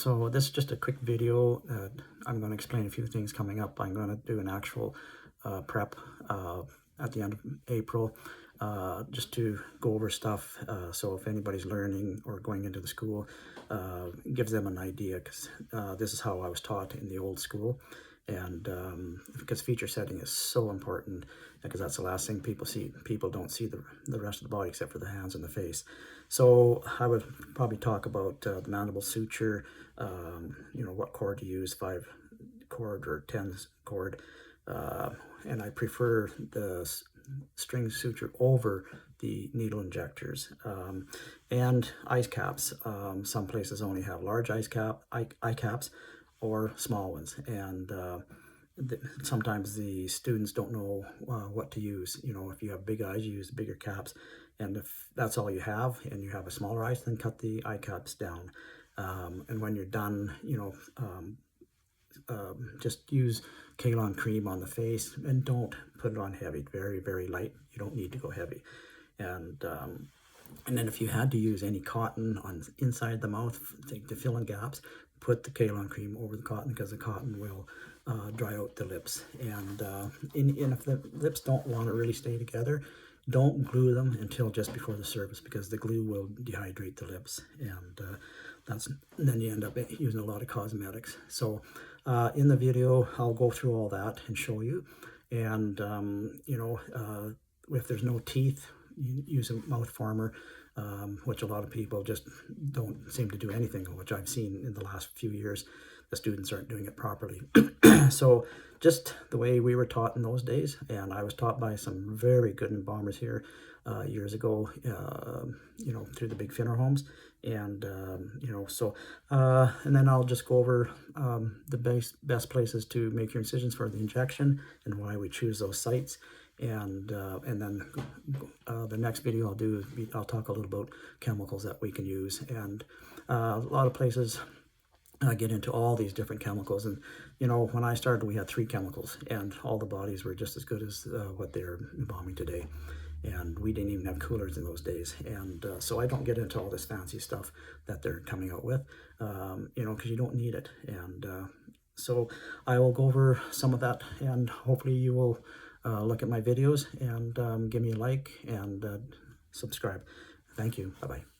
So this is just a quick video. I'm going to explain a few things coming up. I'm going to do an actual prep at the end of April, just to go over stuff. So if anybody's learning or going into the school, gives them an idea, because this is how I was taught in the old school. And because feature setting is so important, because that's the last thing people see. People don't see the rest of the body except for the hands and the face. So I would probably talk about the mandible suture, what cord to use, 5 cord or 10 cord. And I prefer the string suture over the needle injectors, and ice caps. Some places only have large eye caps or small ones, and sometimes the students don't know what to use. If you have big eyes, you use bigger caps, and if that's all you have and you have a smaller eyes, then cut the eye caps down. And when you're done, just use Kailon cream on the face, and don't put it on heavy. Very, very light. You don't need to go heavy. And then if you had to use any cotton on inside the mouth to fill in gaps, put the Kailon cream over the cotton, because the cotton will dry out the lips. And if the lips don't want to really stay together, don't glue them until just before the service, because the glue will dehydrate the lips, and then you end up using a lot of cosmetics. So in the video, I'll go through all that and show you. And if there's no teeth, you use a mouth former, which a lot of people just don't seem to do anything, which I've seen in the last few years. The students aren't doing it properly. So just the way we were taught in those days, and I was taught by some very good embalmers here years ago, through the big Finner homes. And and then I'll just go over the best places to make your incisions for the injection, and why we choose those sites. And then the next video I'll talk a little about chemicals that we can use. And a lot of places get into all these different chemicals. And when I started, we had 3 chemicals, and all the bodies were just as good as what they're embalming today. And we didn't even have coolers in those days. And so I don't get into all this fancy stuff that they're coming out with, because you don't need it. And so I will go over some of that, and hopefully you will look at my videos and give me a like and subscribe. Thank you. Bye-bye.